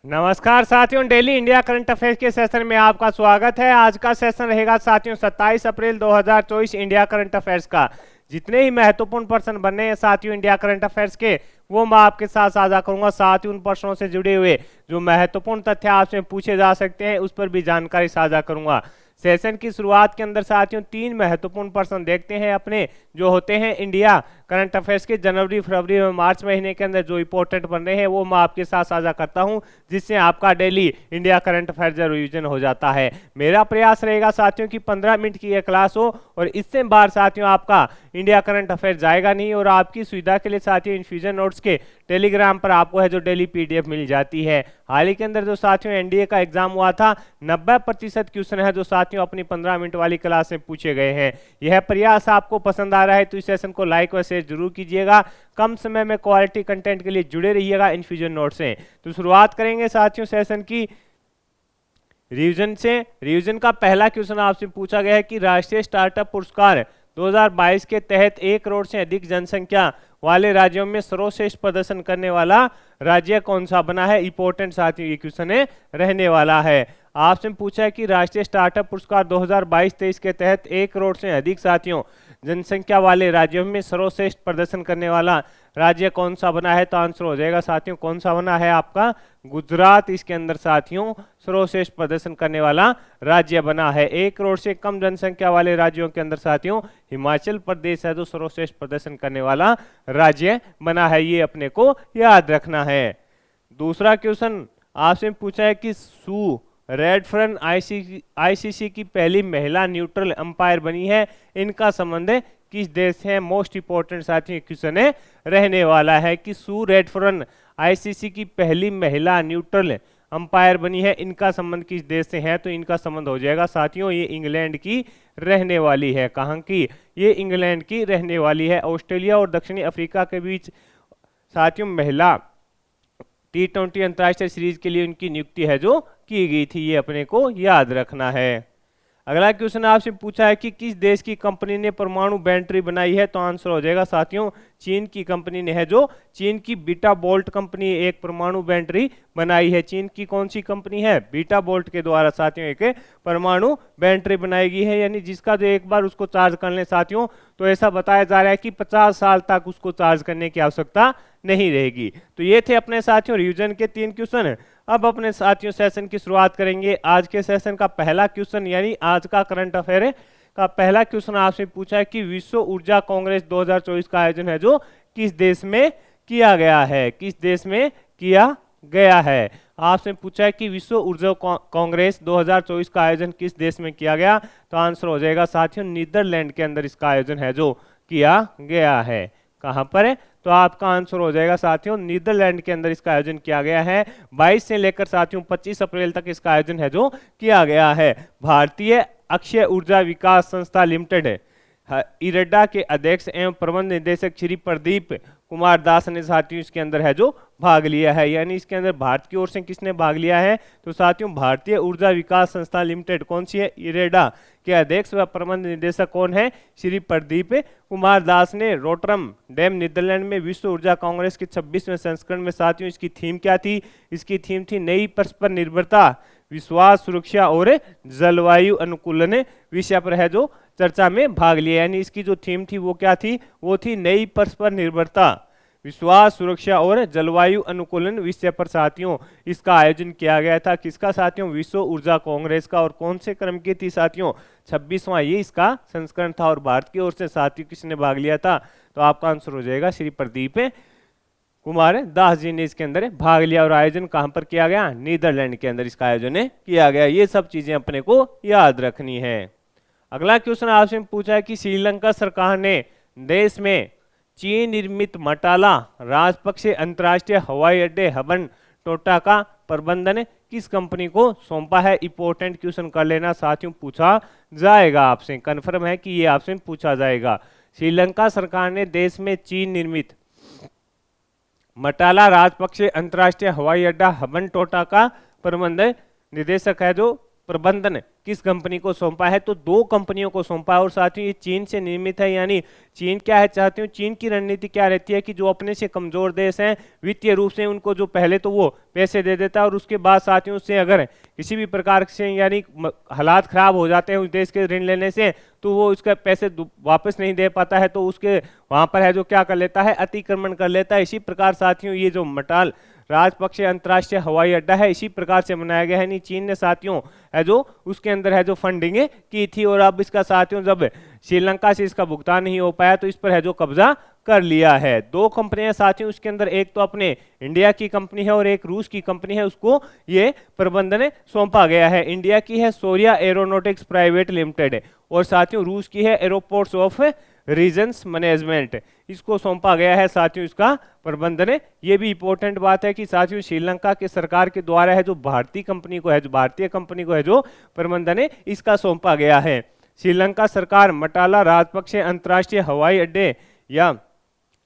नमस्कार साथियों, daily India current affairs के सेशन में आपका स्वागत है। आज का सेशन रहेगा साथियों 27 अप्रैल 2024 इंडिया करंट अफेयर्स का। जितने ही महत्वपूर्ण प्रश्न बनने हैं साथियों इंडिया करंट अफेयर्स के, वो मैं आपके साथ साझा करूंगा। साथ ही उन प्रश्नों से जुड़े हुए जो महत्वपूर्ण तथ्य आपसे पूछे जा सकते हैं उस पर भी जानकारी साझा करूंगा। सेशन की शुरुआत के अंदर साथियों 3 महत्वपूर्ण प्रश्न देखते हैं अपने, जो होते हैं इंडिया करंट अफेयर्स के जनवरी, फरवरी और मार्च महीने के अंदर जो इंपॉर्टेंट बन रहे हैं वो मैं आपके साथ साझा करता हूं, जिससे आपका daily India current affairs revision हो जाता है। मेरा प्रयास रहेगा साथियों की 15 मिनट की यह क्लास हो और इससे बाहर साथियों आपका इंडिया करंट अफेयर्स जाएगा नहीं। और आपकी सुविधा के लिए साथियों इन्फ्यूजन नोट्स के टेलीग्राम पर आपको है जो डेली पीडीएफ मिल जाती है। हाल ही के अंदर जो साथियों एनडीए का एग्जाम हुआ था, 90% क्वेश्चन है जो साथियों अपनी 15 मिनट वाली क्लास में पूछे गए हैं। यह प्रयास आपको पसंद आ रहा है तो इस सेशन को लाइक और शेयर जरूर कीजिएगा। कम समय में क्वालिटी कंटेंट के लिए जुड़े रहिएगा इन्फ्यूजन नोट से। तो शुरुआत करेंगे साथियों सेशन की रिवीजन से। रिवीजन का पहला क्वेश्चन आपसे पूछा गया है कि राष्ट्रीय स्टार्टअप पुरस्कार 2022 के तहत 1 करोड़ से अधिक जनसंख्या वाले राज्यों में सर्वश्रेष्ठ प्रदर्शन करने वाला राज्य कौन सा बना है। इंपॉर्टेंट साथियों ये क्वेश्चन है रहने वाला है। आपसे पूछा है कि राष्ट्रीय स्टार्टअप पुरस्कार 2022-23 के तहत 1 करोड़ से अधिक साथियों जनसंख्या वाले राज्यों में सर्वश्रेष्ठ प्रदर्शन करने वाला राज्य कौन सा बना है। तो आंसर हो जाएगा साथियों कौन सा बना है आपका गुजरात। इसके अंदर साथियों सर्वश्रेष्ठ प्रदर्शन करने वाला राज्य बना है। 1 करोड़ से कम जनसंख्या वाले राज्यों के अंदर साथियों हिमाचल प्रदेश है जो सर्वश्रेष्ठ प्रदर्शन करने वाला राज्य बना है। ये अपने को याद रखना है। दूसरा क्वेश्चन आपसे पूछा है कि सू रेडफर्न आईसीसी की पहली महिला न्यूट्रल अंपायर बनी है। इनका संबंध किस देश से है। मोस्ट इंपोर्टेंट साथियों क्वेश्चन है रहने वाला है कि सू रेडफर्न आईसीसी की पहली महिला न्यूट्रल अंपायर बनी है। इनका संबंध किस देश से है। तो इनका संबंध हो जाएगा साथियों ये इंग्लैंड की रहने वाली है। कहाँ की, ये इंग्लैंड की रहने वाली है। ऑस्ट्रेलिया और दक्षिणी अफ्रीका के बीच साथियों महिला T20 अंतर्राष्ट्रीय सीरीज के लिए उनकी नियुक्ति है जो की गई थी। ये अपने को याद रखना है। अगला क्वेश्चन आपसे पूछा है कि किस देश की कंपनी ने परमाणु बैटरी बनाई है। तो आंसर हो जाएगा साथियों चीन की कंपनी ने है जो चीन की बीटा बोल्ट कंपनी एक परमाणु बैटरी बनाई है। चीन की कौन सी कंपनी है, बीटा बोल्ट के द्वारा साथियों एक परमाणु बैटरी बनाई गई है। यानी जिसका जो एक बार उसको चार्ज कर ले साथियों तो ऐसा बताया जा रहा है कि 50 साल तक उसको चार्ज करने की आवश्यकता नहीं रहेगी। तो ये थे अपने साथियों रिवीजन के 3 क्वेश्चन। अब अपने साथियों सेशन की शुरुआत करेंगे। आज के सेशन का पहला क्वेश्चन यानी आज का करंट अफेयर का पहला क्वेश्चन आपसे पूछा है कि विश्व ऊर्जा कांग्रेस 2024 का आयोजन है जो किस देश में किया गया है। किस देश में किया गया है। आपसे पूछा है कि विश्व ऊर्जा कांग्रेस 2024 का आयोजन किस देश में किया गया। तो आंसर हो जाएगा साथियों नीदरलैंड के अंदर इसका आयोजन है जो किया गया है। कहां पर है। तो आपका आंसर हो जाएगा साथियों नीदरलैंड के अंदर इसका आयोजन किया गया है। 22 से लेकर साथियों 25 अप्रैल तक इसका आयोजन है जो किया गया है। भारतीय अक्षय ऊर्जा विकास संस्था लिमिटेड इरेडा के अध्यक्ष एवं प्रबंध निदेशक श्री प्रदीप कुमार दास ने साथियों इसके अंदर है जो भाग लिया है। यानी इसके अंदर भारत की ओर से किसने भाग लिया है। तो साथियों भारतीय ऊर्जा विकास संस्था लिमिटेड कौन सी है, इरेडा के अध्यक्ष व प्रबंध निदेशक कौन है, श्री प्रदीप कुमार दास ने रोटरम डैम नीदरलैंड में विश्व ऊर्जा कांग्रेस के 26वें संस्करण में साथियों इसकी थीम क्या थी। इसकी थीम थी नई परस्पर निर्भरता, विश्वास, सुरक्षा और जलवायु अनुकूलन विषय पर है जो चर्चा में भाग लिया। यानी इसकी जो थीम थी वो क्या थी, वो थी नई परस्पर निर्भरता, विश्वास, सुरक्षा और जलवायु अनुकूलन विषय पर साथियों इसका आयोजन किया गया था। किसका साथियों, विश्व ऊर्जा कांग्रेस का। और कौन से क्रम की थी साथियों, 26वां ये इसका संस्करण था। और भारत की ओर से साथियों किसने भाग लिया था। तो आपका आंसर हो जाएगा श्री प्रदीप कुमार दास जी ने इसके अंदर भाग लिया। और आयोजन कहां पर किया गया, नीदरलैंड के अंदर इसका आयोजन किया गया। ये सब चीजें अपने को याद रखनी है। अगला क्वेश्चन आपसे पूछा है कि श्रीलंका सरकार ने देश में चीन निर्मित मटाला राजपक्षे अंतर्राष्ट्रीय हवाई अड्डे हबन टोटा का प्रबंधन किस कंपनी को सौंपा है। इंपॉर्टेंट क्वेश्चन कर लेना साथियों, पूछा जाएगा आपसे, कंफर्म है कि ये आपसे पूछा जाएगा। श्रीलंका सरकार ने देश में चीन निर्मित मटाला राजपक्षे अंतर्राष्ट्रीय हवाई अड्डा हबन टोटा का प्रबंधन निदेशक है जो प्रबंधन किस कंपनी को सौंपा है, तो 2 कंपनियों को सौंपा है। और साथियों ये चीन से निर्मित है, यानी चीन क्या है साथियों, चीन की रणनीति क्या रहती है कि जो अपने से कमजोर देश हैं वित्तीय रूप से, उनको जो पहले तो वो पैसे दे देता है और उसके बाद साथियों उससे अगर किसी भी प्रकार से यानी हालात खराब हो जाते हैं उस देश के ऋण लेने से, तो वो उसके पैसे वापस नहीं दे पाता है, तो उसके वहां पर है जो क्या कर लेता है, अतिक्रमण कर लेता है। इसी प्रकार साथियों ये जो मटाल राजपक्षे अंतर्राष्ट्रीय हवाई अड्डा है इसी प्रकार से बनाया गया है। नहीं चीन ने साथियों है जो उसके अंदर है जो फंडिंग की थी, और अब इसका साथियों जब श्रीलंका से इसका भुगतान नहीं हो पाया तो इस पर है जो कब्जा कर लिया है। 2 कंपनियां साथियों, उसके अंदर एक तो अपने इंडिया की कंपनी है और एक रूस की कंपनी है, उसको ये प्रबंधन सौंपा गया है। इंडिया की है सोरिया एरोनॉटिक्स प्राइवेट लिमिटेड और साथियों रूस की है एरोपोर्ट्स ऑफ रीजन्स मैनेजमेंट, इसको सौंपा गया है साथियों इसका प्रबंधन। ये भी इंपॉर्टेंट बात है कि साथियों श्रीलंका के सरकार के द्वारा है जो भारतीय कंपनी को है जो भारतीय कंपनी को है जो प्रबंधन इसका सौंपा गया है। श्रीलंका सरकार मटाला राजपक्षे अंतर्राष्ट्रीय हवाई अड्डे या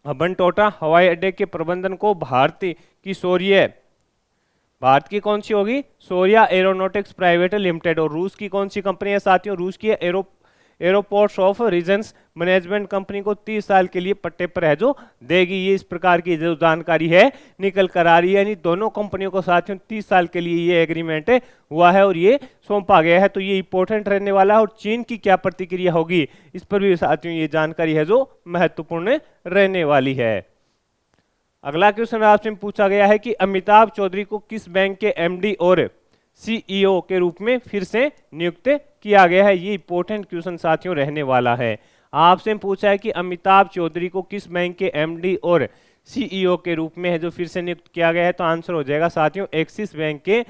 हबनटोटा हवाई अड्डे के प्रबंधन को भारत की कौन सी होगी, सोरिया एरोनॉटिक्स प्राइवेट लिमिटेड, और रूस की कौन सी कंपनी है साथियों, रूस की एरोपोर्ट्स ऑफ रीजन्स मैनेजमेंट कंपनी को 30 साल के लिए पट्टे पर है जो देगी। ये इस प्रकार की जो जानकारी है निकल कर आ रही है, यानी दोनों कंपनियों को साथियों 30 साल के लिए ये एग्रीमेंट हुआ है और ये सौंपा गया है, तो ये इंपॉर्टेंट रहने वाला है। और चीन की क्या प्रतिक्रिया होगी इस पर भी साथियों ये जानकारी है जो महत्वपूर्ण रहने वाली है। अगला क्वेश्चन आपसे पूछा गया है कि अमिताभ चौधरी को किस बैंक के एमडी और सीईओ के रूप में फिर से नियुक्त किया गया है। ये इंपॉर्टेंट क्वेश्चन साथियों रहने वाला है। आपसे पूछा है कि अमिताभ चौधरी को किस बैंक के एमडी और सीईओ के रूप में है जो फिर से नियुक्त किया गया है, तो आंसर हो जाएगा साथियों एक्सिस बैंक के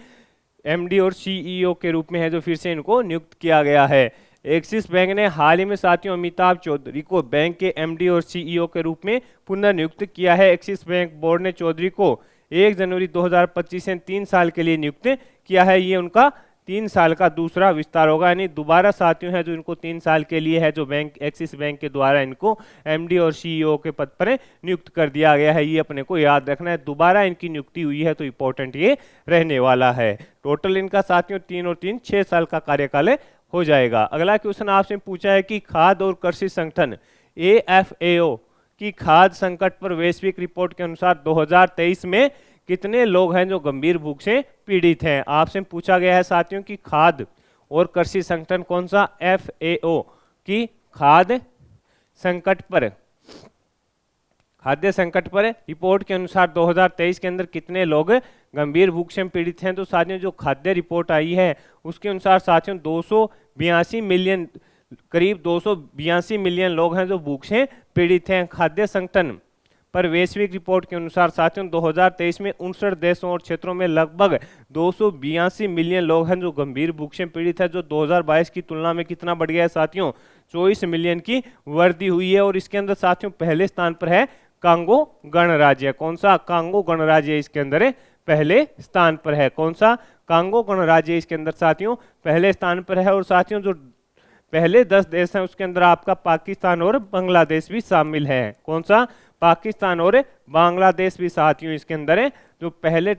एमडी और सीईओ के रूप में है जो फिर से इनको नियुक्त किया गया है। एक्सिस बैंक ने हाल ही में साथियों अमिताभ चौधरी को बैंक के एमडी और सीईओ के रूप में पुनर्नियुक्त किया है। एक्सिस बैंक बोर्ड ने चौधरी को 1 जनवरी 2025 से 3 साल के लिए नियुक्त किया है। ये उनका 3 साल का दूसरा विस्तार होगा, यानी दोबारा साथियों है जो इनको 3 साल के लिए है जो बैंक एक्सिस बैंक के द्वारा इनको एमडी और सीईओ के पद पर नियुक्त कर दिया गया है। ये अपने को याद रखना है, दोबारा इनकी नियुक्ति हुई है तो इंपॉर्टेंट ये रहने वाला है। टोटल इनका साथियों 3 और 3 6 साल का कार्यकाल हो जाएगा। अगला क्वेश्चन आपसे पूछा है कि खाद्य और कृषि संगठन AFAO की खाद्य संकट पर वैश्विक रिपोर्ट के अनुसार 2023 में कितने लोग हैं जो गंभीर भूख से पीड़ित हैं। आपसे पूछा गया है साथियों कि खाद्य और कृषि संगठन कौन सा FAO की खाद्य संकट पर रिपोर्ट के अनुसार 2023 के अंदर कितने लोग गंभीर भूख से पीड़ित हैं। तो साथियों जो खाद्य रिपोर्ट आई है उसके अनुसार साथियों 282 मिलियन करीब 282 मिलियन लोग हैं जो भूख से पीड़ित हैं। खाद्य संगठन पर वैश्विक रिपोर्ट के अनुसार साथियों 2023 में 59 देशों और क्षेत्रों में लगभग 282 मिलियन लोग हैं जो गंभीर भूख से पीड़ित है, जो 2022 की तुलना में कितना बढ़ गया है साथियों 24 मिलियन की वृद्धि हुई है। और इसके अंदर साथियों पहले स्थान पर है कांगो गणराज्य। कौन सा, कांगो गणराज्य इसके अंदर पहले स्थान पर है। कौन सा, कांगो गणराज्य इसके अंदर साथियों पहले स्थान पर है। और साथियों जो पहले 10 देश हैं उसके अंदर आपका पाकिस्तान और बांग्लादेश भी शामिल है। कौन सा, पाकिस्तान और बांग्लादेश भी साथियों इसके अंदर है। जो पहले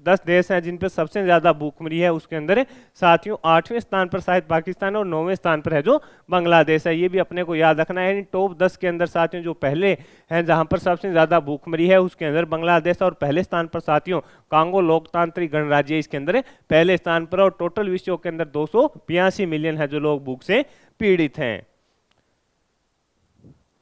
10 देश हैं जिन पर सबसे ज्यादा भूखमरी है उसके अंदर साथियों 8वें स्थान पर शायद पाकिस्तान और 9वें स्थान पर है जो बांग्लादेश है। ये भी अपने को याद रखना है। टॉप 10 के अंदर साथियों जो पहले हैं जहां पर सबसे ज्यादा भूखमरी है उसके अंदर बांग्लादेश, और पहले स्थान पर साथियों कांगो लोकतांत्रिक गणराज्य इसके अंदर पहले स्थान पर। और टोटल विश्व के अंदर 282 मिलियन है जो लोग भूख से पीड़ित हैं।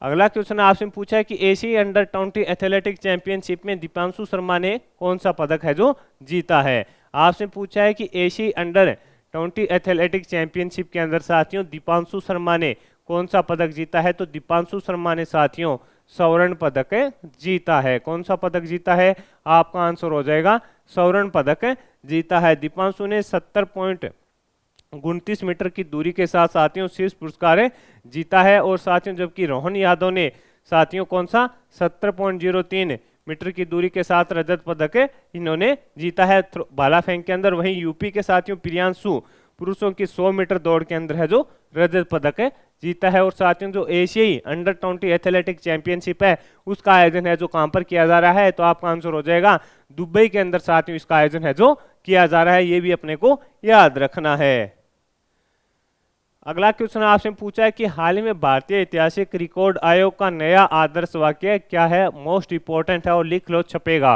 अगला क्वेश्चन आपसे पूछा है कि एशिया अंडर 20 एथलेटिक चैंपियनशिप में दीपांशु शर्मा ने कौन सा पदक है जो जीता है। आपसे पूछा है कि एशिया अंडर 20 एथलेटिक चैंपियनशिप के अंदर साथियों दीपांशु शर्मा ने कौन सा पदक जीता है। तो दीपांशु शर्मा ने साथियों स्वर्ण पदक जीता है। कौन सा पदक जीता है, आपका आंसर हो जाएगा स्वर्ण पदक जीता है। दीपांशु ने 70.29 मीटर की दूरी के साथ साथियों शीर्ष पुरस्कार जीता है। और साथियों जबकि रोहन यादव ने साथियों कौन सा 70.03 मीटर की दूरी के साथ रजत पदक इन्होंने जीता है भाला फेंक के अंदर। वहीं यूपी के साथियों प्रियांशु पुरुषों की 100 मीटर दौड़ के अंदर है जो रजत पदक जीता है। और साथियों जो एशियाई अंडर 20 एथलेटिक चैंपियनशिप है उसका आयोजन है जो कहां पर किया जा रहा है, तो आपका आंसर हो जाएगा दुबई के अंदर साथियों इसका आयोजन है जो किया जा रहा है। ये भी अपने को याद रखना है। अगला क्वेश्चन आपसे पूछा है कि हाल ही में भारतीय ऐतिहासिक रिकॉर्ड आयोग का नया आदर्श वाक्य क्या है, मोस्ट इंपॉर्टेंट है और लिख लो, छपेगा।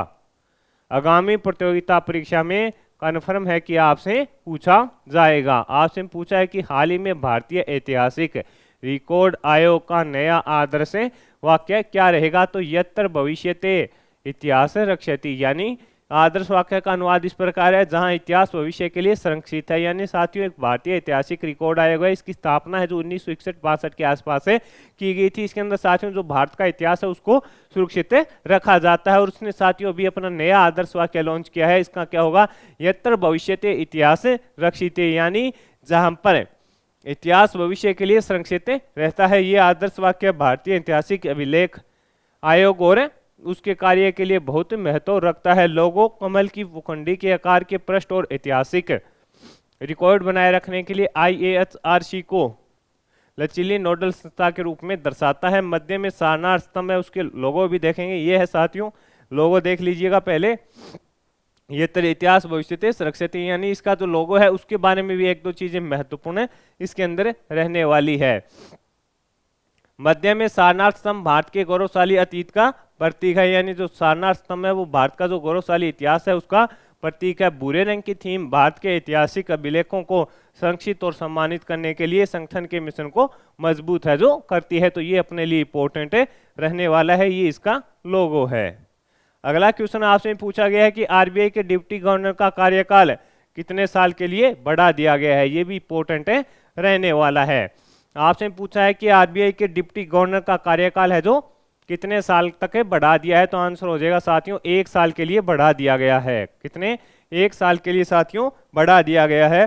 आगामी प्रतियोगिता परीक्षा में कन्फर्म है कि आपसे पूछा जाएगा। आपसे पूछा है कि हाल ही में भारतीय ऐतिहासिक रिकॉर्ड आयोग का नया आदर्श वाक्य क्या रहेगा, तो यत्र भविष्यते इतिहास रक्षति, यानी आदर्श वाक्य का अनुवाद इस प्रकार है, जहां इतिहास भविष्य के लिए संरक्षित है। यानी साथियों एक भारतीय ऐतिहासिक रिकॉर्ड आयोग है, इसकी स्थापना है जो 1961-62 के आसपास है की गई थी। इसके अंदर साथियों जो भारत का इतिहास है उसको सुरक्षित रखा जाता है। और उसने साथियों अभी अपना नया आदर्श वाक्य लॉन्च किया है, इसका क्या होगा, यत्र भविष्यते इतिहास रक्षित, यानी जहां पर इतिहास भविष्य के लिए संरक्षित रहता है। ये आदर्श वाक्य भारतीय ऐतिहासिक अभिलेख आयोग और उसके कार्य के लिए बहुत महत्व रखता है। लोगों कमल की भूखंडी के आकार के पृष्ठ और ऐतिहासिक रिकॉर्ड बनाए रखने के लिए IAHRC को लचीली नोडल संस्था के रूप में दर्शाता है। मध्य में सारनाथ स्तंभ है, उसके लोगो भी देखेंगे। ये है साथियों, लोगो देख लीजिएगा पहले। ये तरह इतिहास भविष्य सुरक्षित, यानी इसका जो लोगो है उसके बारे में भी एक दो चीजें महत्वपूर्ण इसके अंदर रहने वाली है। मध्य में सारनाथ स्तंभ भारत के गौरवशाली अतीत का प्रतीक है, यानी जो सारनाथ स्तंभ है वो भारत का जो गौरवशाली इतिहास है उसका प्रतीक है। भूरे रंग की थीम भारत के ऐतिहासिक अभिलेखों को संरक्षित और सम्मानित करने के लिए संगठन के मिशन को मजबूत है जो करती है, तो ये अपने लिए इंपॉर्टेंट रहने वाला है। ये इसका लोगो है। अगला क्वेश्चन आपसे पूछा गया है कि RBI के डिप्टी गवर्नर का कार्यकाल कितने साल के लिए बढ़ा दिया गया है, ये भी इंपॉर्टेंट रहने वाला है। आपसे पूछा है कि RBI के डिप्टी गवर्नर का कार्यकाल है जो कितने साल तक बढ़ा दिया है, तो आंसर हो जाएगा साथियों 1 साल के लिए बढ़ा दिया गया है। कितने, 1 साल के लिए साथियों बढ़ा दिया गया है।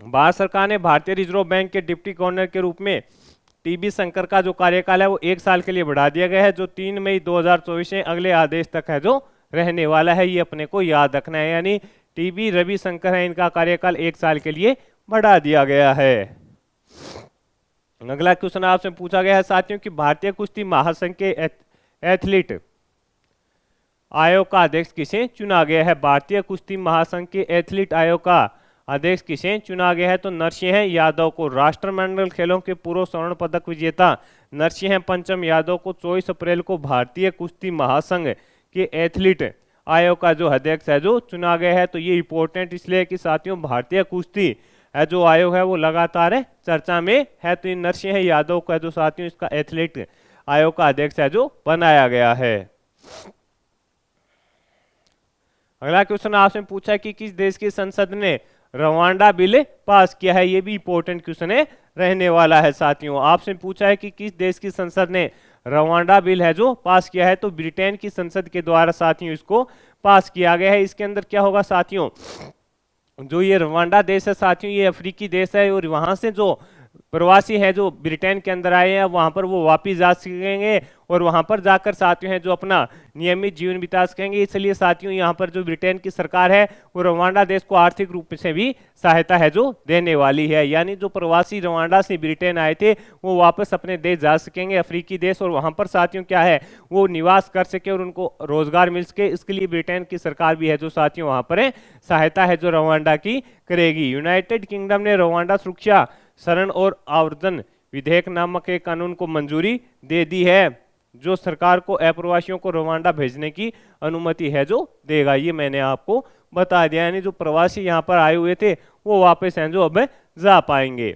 भारत सरकार ने भारतीय रिजर्व बैंक के डिप्टी गवर्नर के रूप में TB शंकर का जो कार्यकाल है वो 1 साल के लिए बढ़ा दिया गया है, जो 3 मई 2024 से अगले आदेश तक है जो रहने वाला है। ये अपने को याद रखना है, यानी TB रविशंकर है, इनका कार्यकाल 1 साल के लिए बढ़ा दिया गया है। अगला क्वेश्चन आपसे पूछा गया है साथियों कि भारतीय कुश्ती महासंघ के एथलीट आयोग का अध्यक्ष किसे चुना गया है। भारतीय कुश्ती महासंघ के एथलीट आयोग का अध्यक्ष किसे चुना गया है, तो नरसिंह यादव को। राष्ट्रमंडल खेलों के पूर्व स्वर्ण पदक विजेता नरसिंह पंचम यादव को 24 अप्रैल को भारतीय कुश्ती महासंघ के एथलीट आयोग का जो अध्यक्ष है जो चुना गया है। तो ये इंपॉर्टेंट इसलिए कि साथियों भारतीय कुश्ती है जो आयोग है वो लगातार चर्चा में है, तो नरसिंह यादव का जो साथियों इसका एथलीट आयोग का अध्यक्ष है जो बनाया गया है। अगला क्वेश्चन आपसे पूछा है कि किस देश की संसद ने रवांडा बिल पास किया है, ये भी इंपॉर्टेंट क्वेश्चन रहने वाला है साथियों। आपसे पूछा है कि किस देश की संसद ने रवांडा बिल है जो पास किया है, तो ब्रिटेन की संसद के द्वारा साथियों इसको पास किया गया है। इसके अंदर क्या होगा साथियों, जो ये रवांडा देश है साथियों ये अफ्रीकी देश है, और वहां से जो प्रवासी हैं जो ब्रिटेन के अंदर आए हैं वहां पर वो वापिस जा सकेंगे और वहां पर जाकर साथियों हैं जो अपना नियमित जीवन बिता सकेंगे। इसलिए साथियों यहाँ पर जो ब्रिटेन की सरकार है वो रवांडा देश को आर्थिक रूप से भी सहायता है जो देने वाली है, यानी जो प्रवासी रवांडा से ब्रिटेन आए थे वो वापस अपने देश जा सकेंगे, अफ्रीकी देश, और वहां पर साथियों क्या है वो निवास कर सके और उनको रोजगार मिल सके। इसके लिए ब्रिटेन की सरकार भी है जो साथियों वहां पर सहायता है जो रवांडा की करेगी। यूनाइटेड किंगडम ने रवांडा सुरक्षा शरण और आवर्जन विधेयक नामक एक कानून को मंजूरी दे दी है, जो सरकार को अप्रवासियों को रवांडा भेजने की अनुमति है जो देगा। ये मैंने आपको बता दिया, यानी जो प्रवासी यहाँ पर आए हुए थे वो वापस हैं जो अब जा पाएंगे।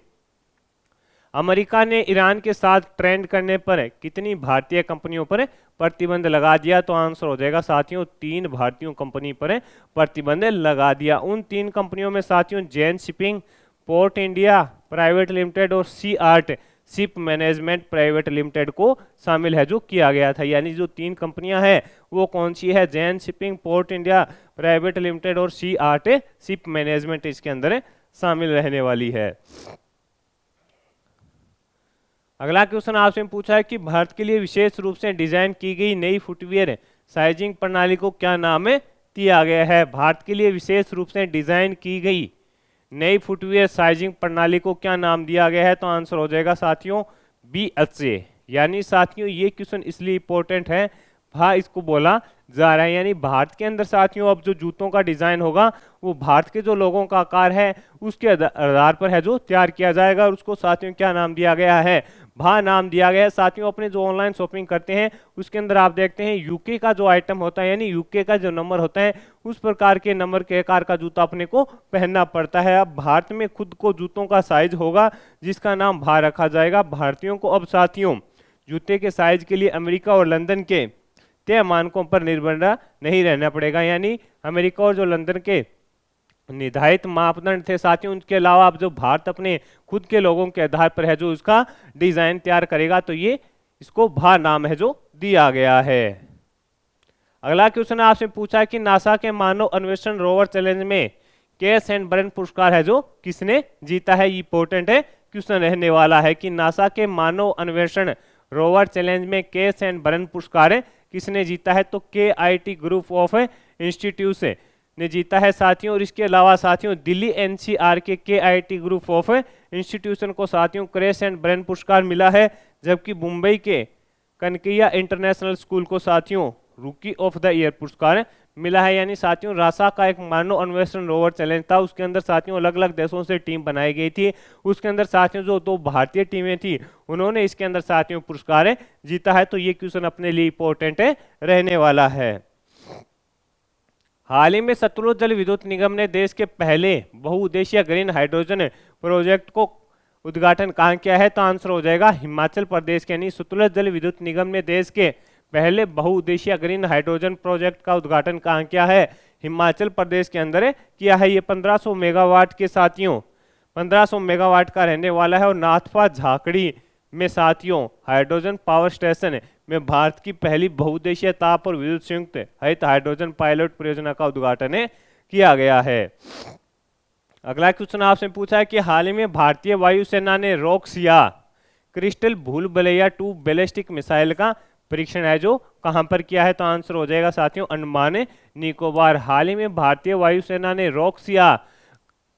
अमेरिका ने ईरान के साथ ट्रेड करने पर कितनी भारतीय कंपनियों पर प्रतिबंध लगा दिया, तो आंसर हो जाएगा साथियों 3 भारतीय कंपनी पर प्रतिबंध लगा दिया। उन 3 कंपनियों में साथियों Jain shipping port India private limited और sea art ship management private limited को शामिल है जो किया गया था। यानी जो 3 कंपनियां हैं वो कौन सी है, Jain shipping port India private limited और सी आर्ट शिप मैनेजमेंट इसके अंदर शामिल रहने वाली है। अगला क्वेश्चन आपसे पूछा है कि भारत के लिए विशेष रूप से डिजाइन की गई नई फुटवियर साइजिंग प्रणाली को क्या नाम दिया गया है। भारत के लिए विशेष रूप से डिजाइन की गई नई फुटवियर साइजिंग प्रणाली को क्या नाम दिया गया है, तो आंसर हो जाएगा साथियों BHA। यानी साथियों ये क्वेश्चन इसलिए इंपॉर्टेंट है, भा इसको बोला जा रहा है। यानी भारत के अंदर साथियों अब जो जूतों का डिजाइन होगा वो भारत के जो लोगों का आकार है उसके आधार पर है जो तैयार किया जाएगा, और उसको साथियों क्या नाम दिया गया है, भा नाम दिया गया है। साथियों अपने जो ऑनलाइन शॉपिंग करते हैं उसके अंदर आप देखते हैं यूके का जो आइटम होता है यानी यूके का जो नंबर होता है उस प्रकार के नंबर के आकार का जूता अपने को पहनना पड़ता है। अब भारत में खुद को जूतों का साइज होगा जिसका नाम भा रखा जाएगा। भारतीयों को अब साथियों जूते के साइज के लिए अमेरिका और लंदन के तय मानकों पर निर्भर नहीं रहना पड़ेगा। यानी अमेरिका और जो लंदन के निर्धारित मापदंड थे साथियों उनके अलावा अब जो भारत अपने खुद के लोगों के आधार पर है जो उसका डिजाइन तैयार करेगा, तो ये इसको भा नाम है जो दिया गया है। अगला क्वेश्चन आपसे पूछा कि नासा के मानव अन्वेषण रोवर चैलेंज में केस एंड बरन पुरस्कार है जो किसने जीता है। ये इंपॉर्टेंट है क्वेश्चन रहने वाला है कि नासा के मानव अन्वेषण रोवर चैलेंज में केस एंड बरन पुरस्कार किसने जीता है, तो KIT ग्रुप ऑफ इंस्टीट्यूट ने जीता है साथियों। और इसके अलावा साथियों दिल्ली NCR के KIT ग्रुप ऑफ इंस्टीट्यूशन को साथियों क्रेस एंड ब्रेन पुरस्कार मिला है, जबकि मुंबई के कनकैया इंटरनेशनल स्कूल को साथियों रुकी ऑफ द ईयर पुरस्कार मिला है। यानी साथियों नासा का एक मानव अन्वेषण रोवर चैलेंज था, उसके अंदर साथियों अलग अलग देशों से टीम बनाई गई थी। उसके अंदर साथियों जो दो भारतीय टीमें थी उन्होंने इसके अंदर साथियों पुरस्कार जीता है। तो ये क्वेश्चन अपने लिए इंपॉर्टेंट रहने वाला है। हाल ही में सतलुज जल विद्युत निगम ने देश के पहले बहुउद्देशीय ग्रीन हाइड्रोजन प्रोजेक्ट को उद्घाटन कहाँ किया है, तो आंसर हो जाएगा हिमाचल प्रदेश के। यानी सतलुज जल विद्युत निगम ने देश के पहले बहुउद्देशीय ग्रीन हाइड्रोजन प्रोजेक्ट का उद्घाटन कहाँ किया है, हिमाचल प्रदेश के अंदर किया है। ये 1500 मेगावाट के साथियों 1500 मेगावाट का रहने वाला है। और नाथपा झाकड़ी में साथियों हाइड्रोजन पावर स्टेशन में भारत की पहली बहुउद्देशीय ताप और विद्युत संयुक्त हरित हाइड्रोजन पायलट परियोजना का उद्घाटन किया गया है। अगला क्वेश्चन आपसे पूछा है कि हाल ही में भारतीय वायुसेना ने रॉक्स या क्रिस्टल भूल भुलैया 2 बैलिस्टिक मिसाइल का परीक्षण है जो कहां पर किया है, तो आंसर हो जाएगा साथियों अंडमान निकोबार। हाल ही में भारतीय वायुसेना ने रॉक्स या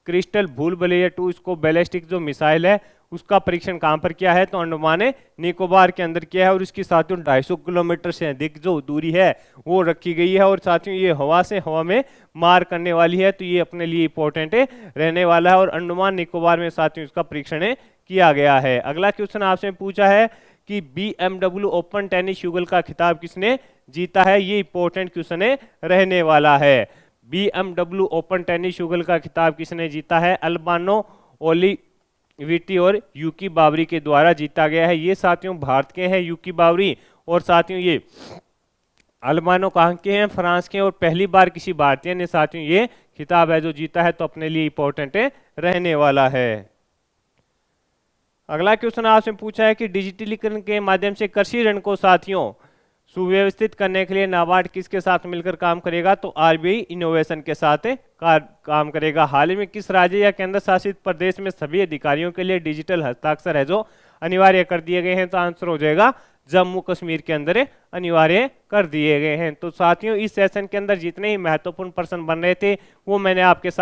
क्रिस्टल भूल भुलैया 2 इसको बैलिस्टिक जो मिसाइल है उसका परीक्षण कहां पर किया है, तो अंडमान निकोबार के अंदर किया है। और इसकी साथियों 250 किलोमीटर से अधिक जो दूरी है वो रखी गई है। और साथियों ये हवा से हवा में मार करने वाली है, तो ये अपने लिए इंपॉर्टेंट रहने वाला है। और अंडमान निकोबार में साथियों इसका परीक्षण किया गया है। अगला क्वेश्चन आपसे पूछा है कि BMW ओपन टेनिस युगल का खिताब किसने जीता है। ये इंपॉर्टेंट क्वेश्चन रहने वाला है। BMW ओपन टेनिस युगल का खिताब किसने जीता है, अल्बानो ओलिविटी और यूकी बावरी के द्वारा जीता गया है। ये साथियों भारत के हैं यूकी बावरी, और साथियों ये अल्बानो कहाँ के हैं, फ्रांस के। और पहली बार किसी भारतीय ने साथियों ये खिताब है जो जीता है, तो अपने लिए इंपॉर्टेंट रहने वाला है। अगला क्वेश्चन आपसे पूछा है कि डिजिटलीकरण के माध्यम से कृषि ऋण को साथियों सुव्यवस्थित करने के लिए नाबार्ड किसके साथ मिलकर काम करेगा, तो RBI इनोवेशन के साथ काम करेगा। हाल ही में किस राज्य या केंद्र शासित प्रदेश में सभी अधिकारियों के लिए डिजिटल हस्ताक्षर है जो अनिवार्य कर दिए गए हैं, तो आंसर हो जाएगा जम्मू कश्मीर के अंदर अनिवार्य कर दिए गए हैं। तो साथियों इस सेशन के अंदर जितने ही महत्वपूर्ण प्रश्न बन रहे थे वो मैंने आपके साथ